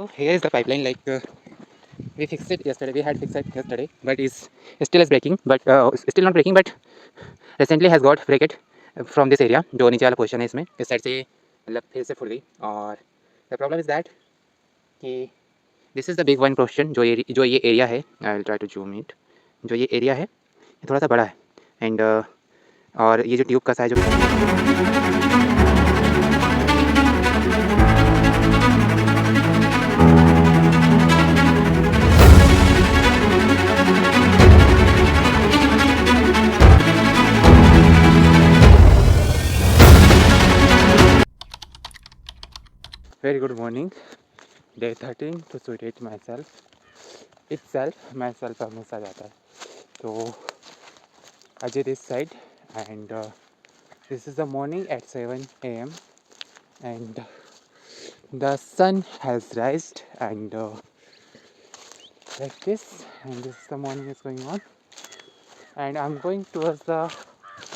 So here is the pipeline. Like we fixed it yesterday. We had fixed it yesterday, but is still is breaking. But still not breaking. But recently has got break it from this area. जो नीचे वाला portion है इसमें इस side से मतलब फिर से फुल गई. और the problem is that कि this is the big one portion जो ये एरिया है. I will try to zoom it. जो ये एरिया है ये थोड़ा सा बड़ा है. एंड और ये जो ट्यूब का size Very good morning. Day 13 to suit myself हमेशा जाता है. तो Ajay this side and this is the morning at 7 a.m. and the sun has rised and like this, and this is the morning is going on and I'm going towards the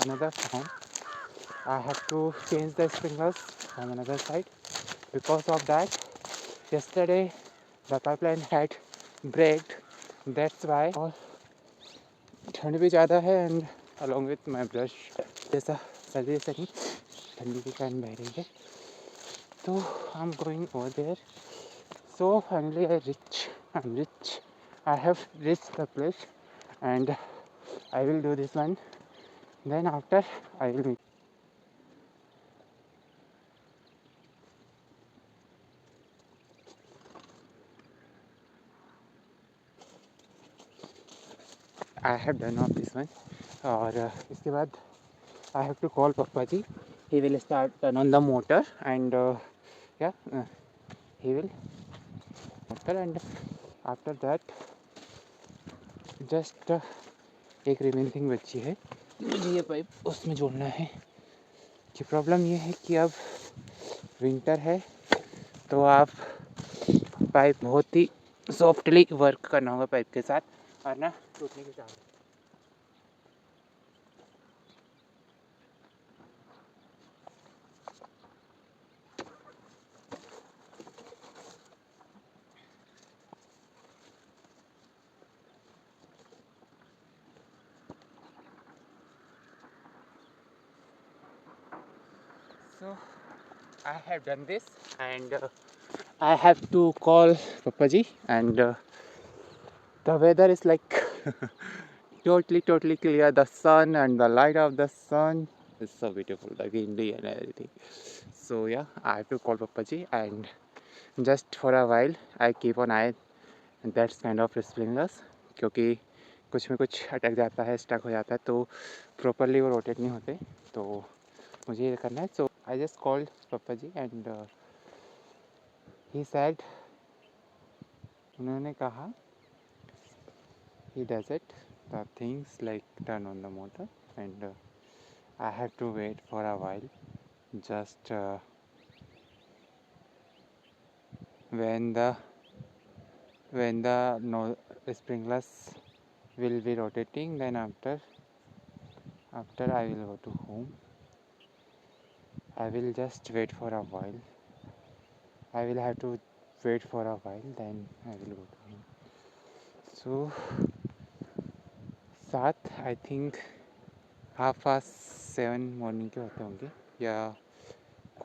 another farm. I have to change the sprinklers from another side. Because of that, yesterday the pipeline had breaked. That's why. और ठंड भी ज़्यादा है and along with my brush जैसा सर्दी जैसा नहीं ठंडी की फैन बह रही है. तो I'm going over there. So finally I'm rich. I have reached the place and I will do this one. Then after I will meet. I have done off this one. और इसके बाद I have to call Papa ji. He will start turn on the motor and he will motor and after that just एक remaining बची है. मुझे ये pipe उसमें जोड़ना है. कि प्रॉब्लम ये है कि अब विंटर है तो आप पाइप बहुत ही सॉफ्टली वर्क करना होगा पाइप के साथ और ना टूटने के chance. So I have done this and I have to call Papaji and the weather is like totally clear. The sun and the light of the sun is so beautiful, the greenery and everything. So yeah, I have to call Papaji and just for a while I keep on eye that kind of sprinklers क्योंकि कुछ में कुछ अटक जाता है, stuck हो जाता है तो प्रॉपरली वो रोटेट नहीं होते. तो मुझे ये करना है. सो I just called Papaji and he said उन्होंने कहा he does it the things like turn on the motor and I have to wait for a while just when the no sprinklers will be rotating, then after I will go to home. I will just wait for a while. I will have to wait for a while, then I will go to home. So 7 I think 7:30 morning के होते होंगे या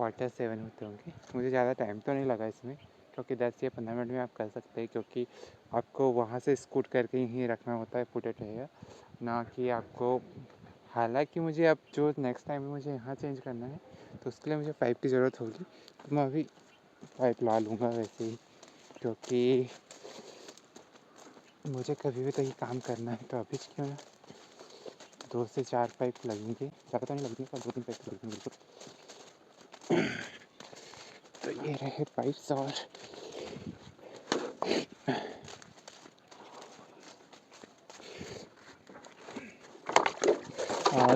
7:15 होते होंगे. मुझे ज़्यादा time तो नहीं लगा इसमें क्योंकि 10 या 15 मिनट में आप कर सकते हैं क्योंकि आपको वहाँ से स्कूट करके ही रखना होता है पुट इट रहेगा ना कि आपको. हालांकि मुझे अब जो नेक्स्ट टाइम मुझे यहाँ चेंज करना है तो उसके लिए मुझे पाइप की ज़रूरत होगी तो मैं अभी पाइप ला लूँगा वैसे ही क्योंकि मुझे कभी भी कहीं काम करना है तो अभी क्यों ना 2 से 4 पाइप लगेंगे. ज़्यादा तो नहीं लगेंगे पर 2-3 पाइप लगेंगे बिल्कुल. तो ये रहे पाइप्स और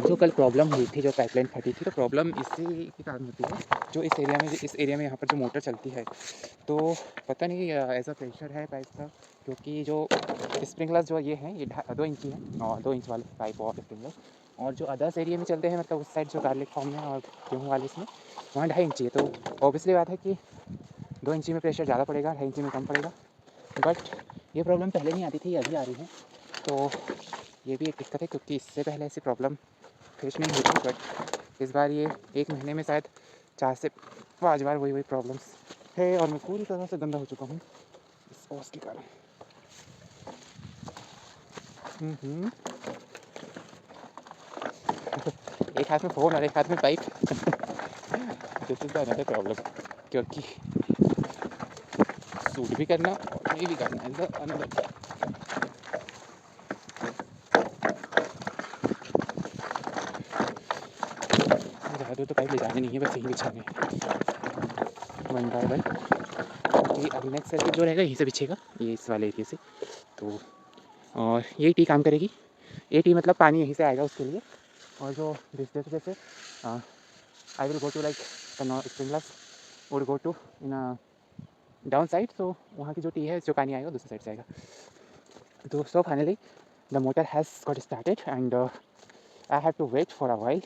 जो कल प्रॉब्लम हुई थी, जो पाइपलाइन फटी थी तो प्रॉब्लम इसी के कारण होती है. जो इस एरिया में यहाँ पर जो मोटर चलती है तो पता नहीं ऐसा प्रेशर है पाइप का क्योंकि जो स्प्रिंकलर जो ये हैं ये 2 इंची है और 2 इंच वाले पाइप और स्प्रिंकलर और जो अदर्स एरिया में चलते हैं मतलब उस साइड जो गार्लिक फार्म में और गेहूँ वाले इसमें वहाँ 2.5 इंची है. तो ऑब्वियसली बात है कि 2 इंची में प्रेशर ज़्यादा पड़ेगा, 2.5 इंची में कम पड़ेगा। बट ये प्रॉब्लम पहले नहीं आती थी, अभी आ रही है, तो ये भी एक दिक्कत है क्योंकि इससे पहले ऐसी प्रॉब्लम फेस नहीं हुई थी। बट इस बार ये 1 महीने में शायद 4 से 5 बार वही प्रॉब्लम्स है और मैं पूरी तरह से गंदा हो चुका हूँ इस ओस के कारण। एक हाथ में फ़ोन और एक हाथ में pipe. This is the another problem, क्योंकि शूट भी करना और ये भी करना इज़ द अनदर। ज़्यादा दूर तो पाइप ले जाने नहीं है, बस यहीं बिछाने वन बाय वन, क्योंकि अभी नेक्स्ट सर्किट जो रहेगा यहीं से बिछेगा, ये इस वाले एरिया से। तो और यही टी काम करेगी। ये टी मतलब पानी यहीं से आएगा उसके लिए। और जो जैसे I will go to like sprinklers would go to in down side, तो वहाँ की जो टी है जो पानी आएगा दूसरी साइड से आएगा। तो so finally the motor has got started and I have to wait for a while.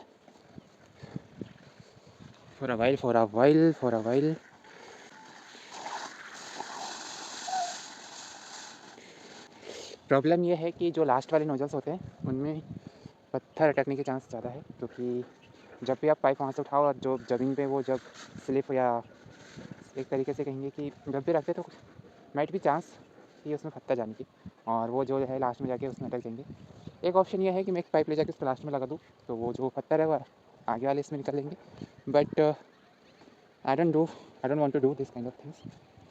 Problem ये है कि जो लास्ट वाले नोजल्स होते हैं उनमें पत्थर अटकने के चांस ज़्यादा है, क्योंकि जब भी आप पाइप वहाँ से उठाओ और जो ज़मीन पे वो जब स्लिप या एक तरीके से कहेंगे कि जब भी रखते तो माइट भी चांस कि उसमें पत्थर जाने की, और वो जो है लास्ट में जाके उसमें अटक जाएंगे। एक ऑप्शन ये है कि मैं एक पाइप ले जाके उसको लास्ट में लगा दूँ, तो वो जो पत्थर है वो आगे वाले इसमें निकल लेंगे। But I don't want to do this kind of things,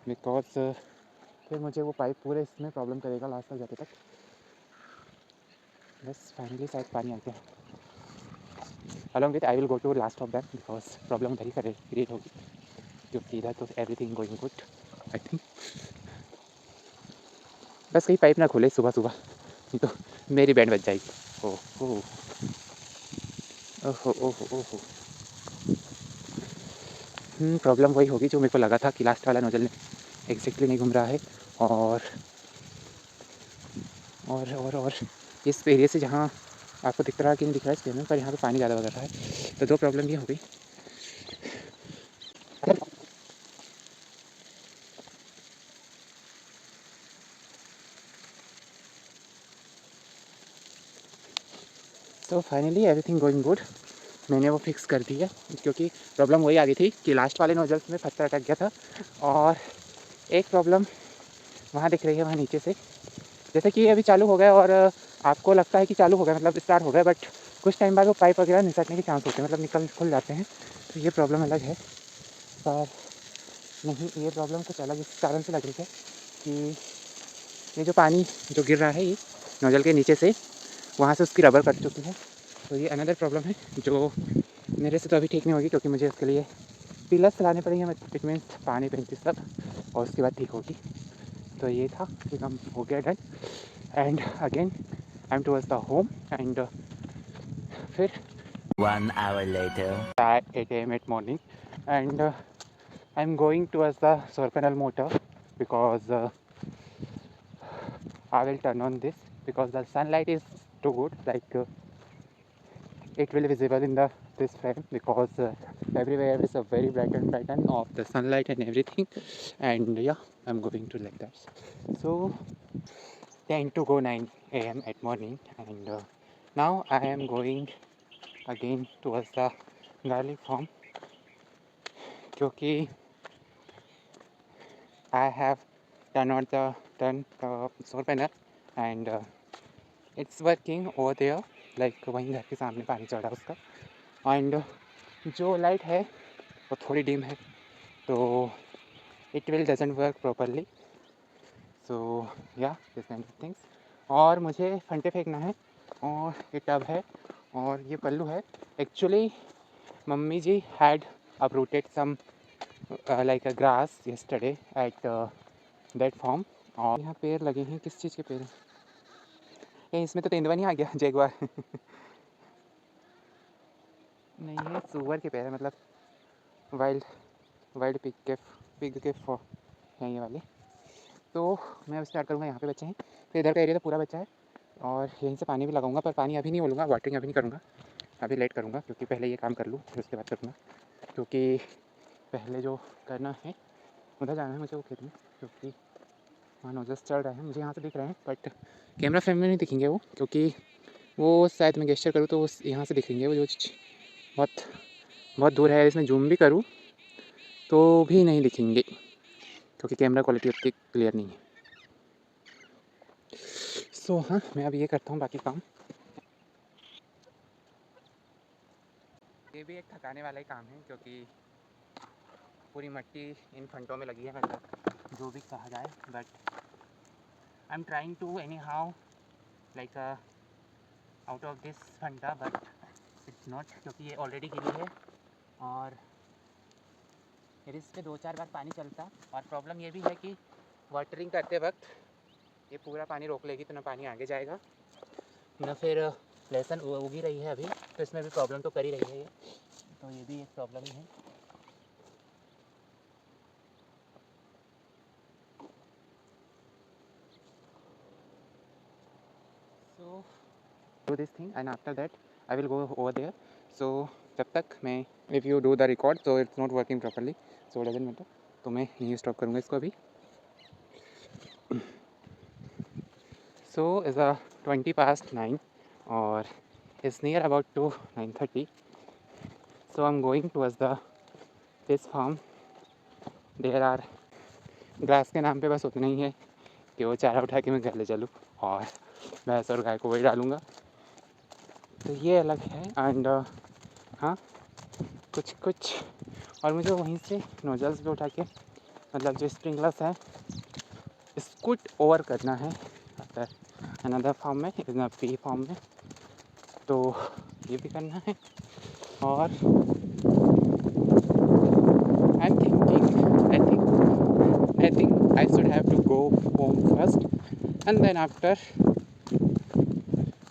because फिर मुझे वो पाइप पूरे इसमें प्रॉब्लम करेगा लास्ट तक जाते तक। बस फाइनली शायद पानी आ गया। Along with I will go to last of that because problem उधर ही क्रिएट होगी, क्योंकि इधर तो everything going good I think. बस कहीं पाइप ना खोले सुबह सुबह, नहीं तो मेरी बैंड बज जाएगी। ओहो ओहो ओहो ओहो। प्रॉब्लम वही होगी जो मेरे को लगा था कि लास्ट वाला नोजल एग्जैक्टली नहीं घूम रहा है। और इस एरिया से जहाँ आपको दिख रहा है कि नहीं दिख रहा है इस कैमरे पर, यहाँ पे पानी ज़्यादा बग रहा है, तो 2 प्रॉब्लम ये हो गई। तो फाइनली एवरीथिंग गोइंग गुड, मैंने वो फिक्स कर दी है, क्योंकि प्रॉब्लम वही आ गई थी कि लास्ट वाले नोजल्स में पत्थर अटक गया था। और एक प्रॉब्लम वहाँ दिख रही है, वहाँ नीचे से, जैसे कि अभी चालू हो गया और आपको लगता है कि चालू हो गया मतलब स्टार्ट हो गया, बट कुछ टाइम बाद वो पाइप वगैरह निकलने के चांस होते हैं, मतलब निकल खुल जाते हैं। तो ये प्रॉब्लम अलग है। पर नहीं, ये प्रॉब्लम कुछ अलग इस कारण से लग रही है कि ये जो पानी जो गिर रहा है ये नोजल के नीचे से, वहाँ से उसकी रबर कट चुकी है। तो ये अनदर प्रॉब्लम है जो मेरे से तो अभी ठीक नहीं होगी, क्योंकि मुझे उसके लिए पिलर्स लाने पड़ेंगे, इट मीन्स पानी पेंटी सब, और उसके बाद ठीक होगी। तो ये था कि काम हो गया done, and again I am towards the home and फिर 1 hour later. at 8 a.m. at morning, and I'm going towards the solar panel motor because I will turn on this because the sunlight is too good, like it will be visible in the this frame, because everywhere is a very bright and brighten of the sunlight and everything. And yeah, I'm going to like that. So 10 to go 9 a.m. at morning, and now I am going again towards the garlic farm, क्योंकि I have turned the solar panel and it's working over there, like वहीं घर के सामने पानी चढ़ रहा है उसका। एंड जो लाइट है वो थोड़ी डिम है, तो it will doesn't work properly. So या दिस काइंड ऑफ थिंग्स। और मुझे फंटे फेंकना है, और ये टब है और ये पल्लू है। Actually mummy ji had uprooted some like a grass yesterday at that farm। और यहाँ पेड़ लगे हैं, किस चीज़ के पेड़ हैं? कहीं इसमें तो तेंदुआ नहीं आ गया जैगुआर? नहीं, है सुअर के पेड़ है, मतलब वाइल्ड पिग के हैं ये वाले। तो मैं अब स्टार्ट करूँगा, यहाँ पे बच्चे हैं, तो इधर का एरिया तो पूरा बच्चा है, और यहीं से पानी भी लगाऊंगा, पर पानी अभी नहीं बोलूँगा, वाटरिंग अभी नहीं करूँगा, अभी लेट करूँगा, क्योंकि पहले ये काम कर लूँ फिर उसके बाद करूँगा, क्योंकि पहले जो करना है उधर जाना है मुझे वो खेत में, क्योंकि वहाँ नोजल्स चल रहे हैं, मुझे यहाँ से दिख रहे हैं, बट कैमरा फ्रेम में नहीं दिखेंगे वो, क्योंकि वो शायद मैं गेस्चर करूँ तो वो यहाँ से दिखेंगे वो, जो बहुत बहुत दूर है। इसमें जूम भी करूँ तो भी नहीं दिखेंगे, क्योंकि कैमरा क्वालिटी उतनी क्लियर नहीं है। सो हाँ, मैं अब ये करता हूँ बाकी काम। ये भी एक थकाने वाला ही काम है, क्योंकि पूरी मिट्टी इन फंटों में लगी है, मतलब जो भी कहा जाए, but I am trying to anyhow like out of this Fanta, but it's not, क्योंकि ये ऑलरेडी गिरी है और फिर इस पर 2-4 बार पानी चलता। और प्रॉब्लम ये भी है कि वाटरिंग करते वक्त ये पूरा पानी रोक लेगी, तो ना पानी आगे जाएगा, ना फिर लहसुन उगी रही है अभी, तो इसमें भी प्रॉब्लम तो कर ही रही है ये, तो ये भी एक प्रॉब्लम ही है। सो do this thing and after that I will go over there. So जब तक मैं, if you do the record so it's not working properly, so doesn't matter, तो मैं यहीं स्टॉप करूँगा इसको अभी। So is a 9:20 और it's near about to 9:30. So I'm going towards the this farm. There are grass के नाम पे बस उतना ही है कि वो चारा उठा के मैं घर ले चलूँ और भैंस और गाय को वही डालूँगा, तो ये अलग है। एंड हाँ, कुछ और मुझे वहीं से नोजल्स भी उठा के, मतलब जो स्प्रिंकलर्स है, स्कूट ओवर करना है अनदर फार्म में, इन पी फार्म में, तो ये भी करना है। और I think I should have to go home first and then after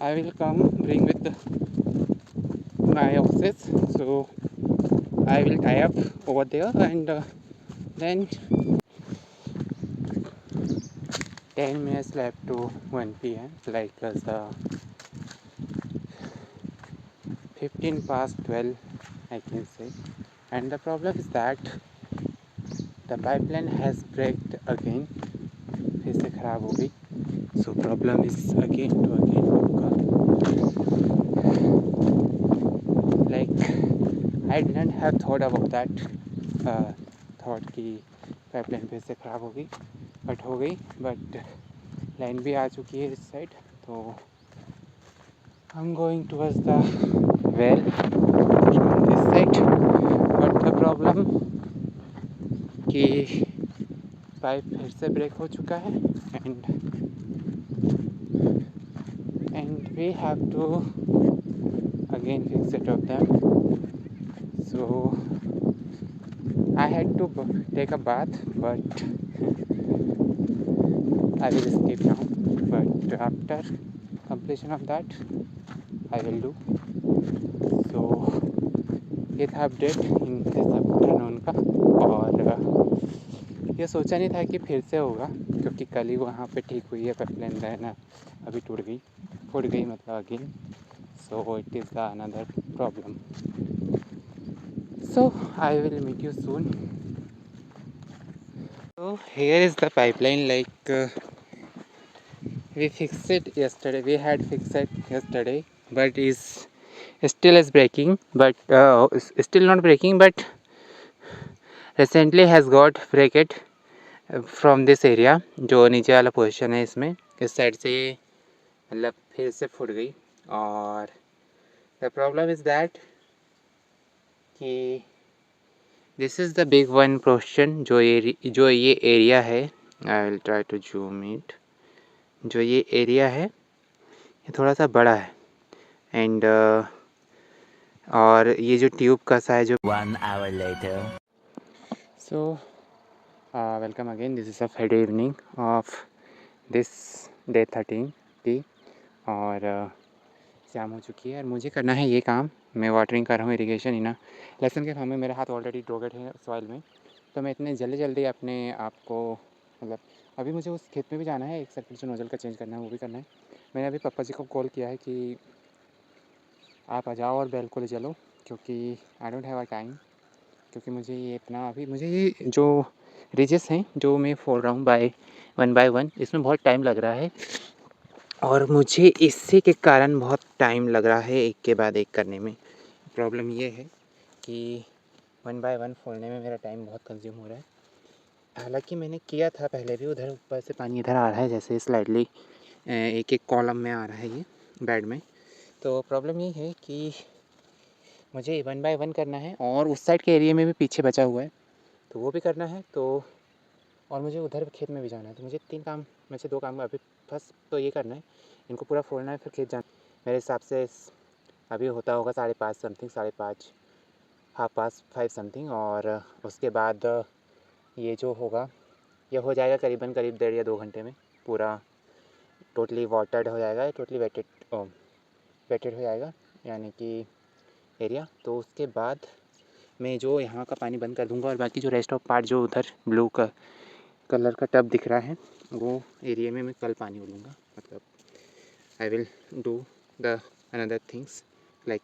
I will come bring with my oxes, so I will tie up over there and then 10 minutes left to 1 p.m. like the 15 past 12 I can say. And the problem is that the pipeline has braked again, फिर से ख़राब हो गई, so problem is again होगा। like I didn't have thought about that thought कि pipeline फिर से ख़राब होगी, बट हो गई, बट लाइन भी आ चुकी है इस साइड, तो I am going towards the well from this side. But the problem कि पाइप फिर से ब्रेक हो चुका है and we have to again fix it of them, so I had to take a bath, but I will skip now, but after completion of that I will do. So ये था update in this afternoon का। और ये सोचा नहीं था कि फिर से होगा, क्योंकि कल ही वहाँ पे ठीक हुई है पाइपलाइन, रहना अभी फूट गई मतलब again, so it is the another problem. So I will meet you soon. So here is the pipeline, like we fixed it yesterday, we had fixed it yesterday, but is still is breaking, but still not breaking, but recently has got breaked from this area, जो नीचे वाला position है इसमें, इस side से मतलब फिर से फूट गई। और द प्रॉब्लम इज़ दैट कि this is the big one portion, जो ये एरिया है, I will try to zoom it, जो ये एरिया है ये थोड़ा सा बड़ा है एंड और ये जो ट्यूब का size, 1 hour later. So welcome again, this is a Friday evening of this day 13 की, और शाम हो चुकी है और मुझे करना है ये काम। मैं वाटरिंग कर रहा हूँ, इरिगेशन ही ना, लहसुन के फार्म में मेरा हाथ ऑलरेडी डोगेड है सॉइल में, तो मैं इतने जल्दी अपने आप को, मतलब अभी मुझे उस खेत में भी जाना है, एक सर्किल जो नोजल का चेंज करना है वो भी करना है। मैंने अभी पापा जी को कॉल किया है कि आप आ जाओ और बैल को ले चलो, क्योंकि I don't have a time, क्योंकि मुझे ये इतना अभी मुझे ये जो रिजेस हैं जो मैं फोड़ रहा हूँ बाय वन। इसमें बहुत टाइम लग रहा है और मुझे इसी के कारण बहुत टाइम लग रहा है एक के बाद एक करने में। प्रॉब्लम ये है कि 1 बाय 1 फोड़ने में मेरा टाइम बहुत कंज्यूम हो रहा है। हालांकि मैंने किया था पहले भी, उधर ऊपर से पानी इधर आ रहा है जैसे स्लाइडली एक एक कॉलम में आ रहा है ये बेड में। तो प्रॉब्लम ये है कि मुझे 1 बाय 1 करना है और उस साइड के एरिया में भी पीछे बचा हुआ है तो वो भी करना है। तो और मुझे उधर खेत में भी जाना है। तो मुझे 3 काम में से 2 काम अभी फर्स्ट तो ये करना है, इनको पूरा फोड़ना है, फिर खेत जाना। मेरे हिसाब से अभी होता होगा 5:30 समथिंग, 5:30, 5:30 समथिंग। और उसके बाद ये जो होगा ये हो जाएगा करीबन 1.5 या 2 घंटे में पूरा टोटली वाटर्ड हो जाएगा, टोटली वेटेड हो जाएगा यानी कि एरिया। तो उसके बाद मैं जो यहाँ का पानी बंद कर दूँगा और बाकी जो रेस्ट ऑफ पार्ट जो उधर ब्लू कलर का टब दिख रहा है वो एरिया में मैं कल पानी उड़ूँगा। मतलब I will do the another things like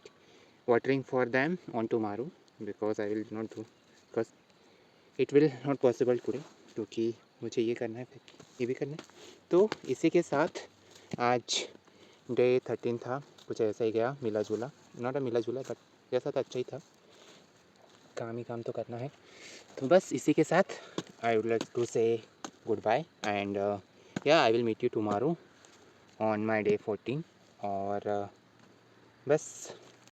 watering for them on tomorrow because I will not do because it will not possible today क्योंकि मुझे ये करना है फिर ये भी करना है। तो इसी के साथ आज डे 13 था, कुछ ऐसा ही गया, मिला जुला, नॉट अ मिला जुला बट जैसा था अच्छा ही था, काम ही काम तो करना है। तो बस इसी के साथ I would like to say goodbye and या I will meet you tomorrow on my day 14। और बस